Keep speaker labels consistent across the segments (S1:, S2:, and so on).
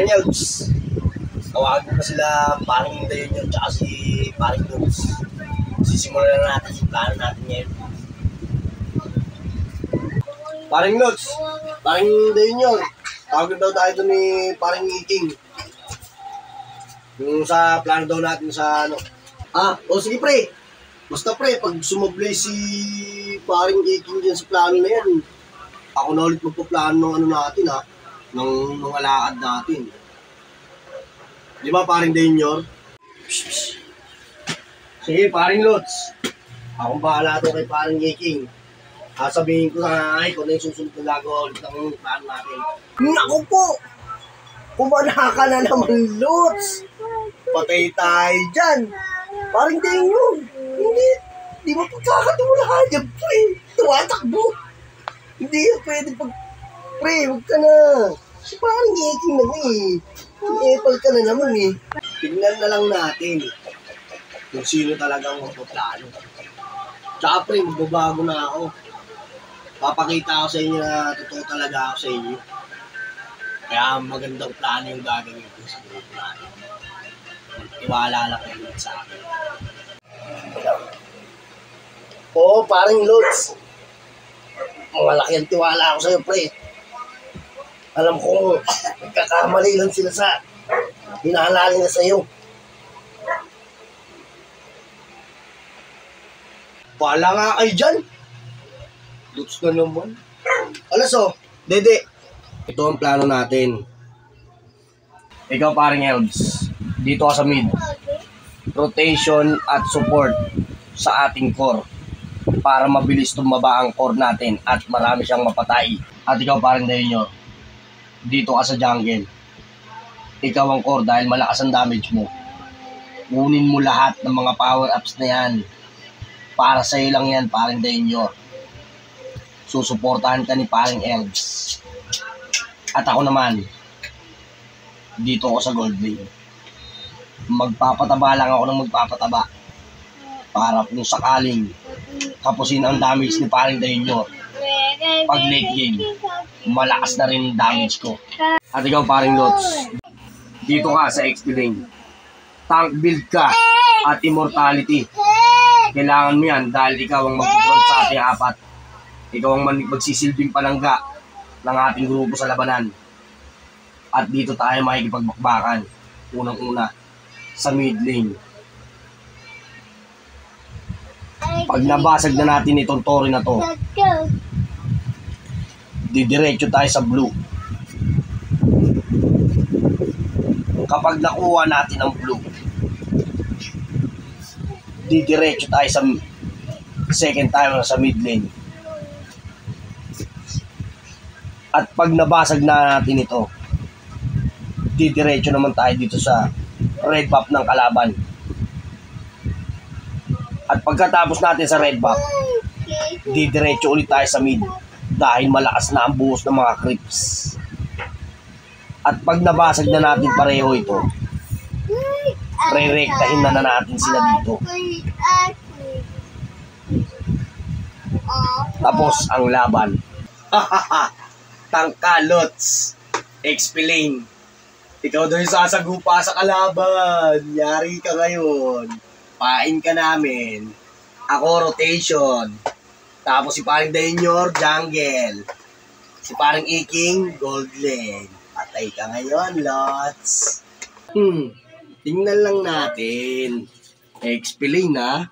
S1: Paring Elves, tawagin mo na sila paring Dayon yun tsaka si paring Lutz. Sisimulan na natin yung plano natin ngayon. Paring Lutz, paring Dayon yun. Tawagin daw tayo doon ni paring Iking. Yung sa plano daw natin sa ano. O sige pre. Basta pre, pag sumablay si paring Iking dyan sa plano na yan, ako na ulit magpaplano ng ano natin ng mga lakad natin. Di ba paring Daynor? Sige paring Lutz, akong bahala to kay paring Iking. Sabihin ko sa kung ano yung susunod na gagawa ulit ng plano natin. Naku po! Kumana ka na naman, Lutz! Patay tayo dyan! Paring Daynor! Hindi mo pagkakatulaan yan, pre! Tumatakbo! Hindi yan pwede pag... Pre, huwag ka na! Si paring Iking na Epal ka na naman Tignan na lang natin kung sino talagang magpaplano. Tsaka pre, magbabago na ako. Papakita ako sa inyo na totoo talaga ako sa inyo. Kaya magandang plano yung gagawin ko sa grupo natin. Iwala lang kayo sa akin. Oo, paring Lutz. Malaki ang tiwala ako sa'yo, pre. Alam ko, nagkakamali lang sila sa hinahalali na sa'yo. Bahala nga kayo dyan. Lutz na naman. Alaso, Dede. Ito ang plano natin. Ikaw paring Elves, dito ka sa mid. Rotation at support sa ating core para mabilis tumaba ang core natin at marami siyang mapatay. At ikaw paring Daynor, dito ka sa jungle. Ikaw ang core dahil malakas ang damage mo. Kunin mo lahat ng mga power-ups na yan. Para sa'yo lang yan, paring Daynor. Susuportahan ka ni paring Elves. At ako naman, dito ako sa Gold Lane. Magpapataba lang ako ng magpapataba. Para kung sakaling kapusin ang damage ni paring Daynor. Pag late game, malakas na rin ang damage ko. At ikaw paring Lutz, dito ka sa XP lane. Tank build ka at immortality. Kailangan mo yan dahil ikaw ang mag-front sa ating apat. Ikaw ang magsisilbing palangga ng ating grupo sa labanan. At dito tayo makikipagbakbakan. Unang-una, sa mid lane. Pag nabasag na natin itong Tori na to, didiretso tayo sa blue. Kapag nakuha natin ang blue, didiretso tayo sa second time sa mid lane. At pag nabasag na natin ito, didiretso naman tayo dito sa red buff ng kalaban. At pagkatapos natin sa red buff, didiretso ulit tayo sa mid dahil malakas na ang buhos ng mga creeps. At pag nabasag na natin pareho ito, re-rektahin na natin sila dito. Tapos ang laban. Tangka Lutz, XP lane. Ikaw daw yung sasagupa sa kalaban. Yari ka ngayon. Pain ka namin. Ako rotation. Tapos si paring Daynor, jungle. Si paring Iking, gold lane. Patay ka ngayon, Lutz. Tingnan lang natin. XP lane,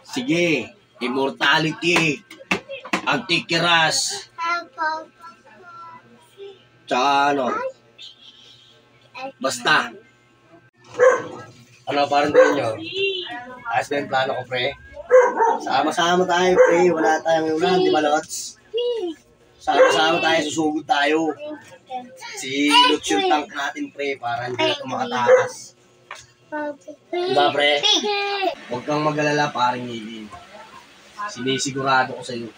S1: Sige, immortality. Antikiras. Tsaka basta. Ano parang din nyo? Ayos na yung plano ko, pre. Sama-sama tayo, pre. Wala tayong ulan, di ba, Lutz? Sama-sama tayo, susugod tayo. Si Lutz yung tank natin, pre, para hindi na ito makatakas. Diba, pre? Huwag kang mag-alala, paring Iking. Sinisigurado ko sa'yo.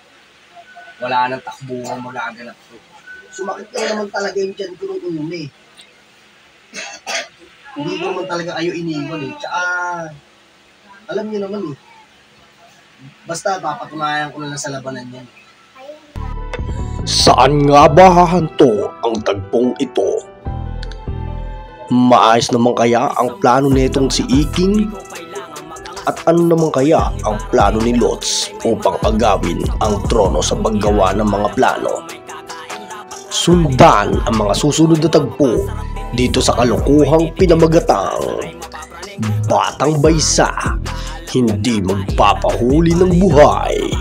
S1: Wala nang takbo ang magaganap ko. Sumakit ka naman talaga yung tiyan ko nung una Hindi ko naman talaga kayo iniwan Tsaka, alam niyo naman Basta papatunayan ko na lang sa labanan yan.
S2: Saan nga ba hahanto ang tagpong ito? Maayos naman kaya ang plano nitong si Iking? At ano naman kaya ang plano ni Lods upang agawin ang trono sa paggawa ng mga plano? Sundan ang mga susunod na tagpo dito sa kalukuhang pinamagatang Batang Baysa, hindi magpapahuli ng buhay.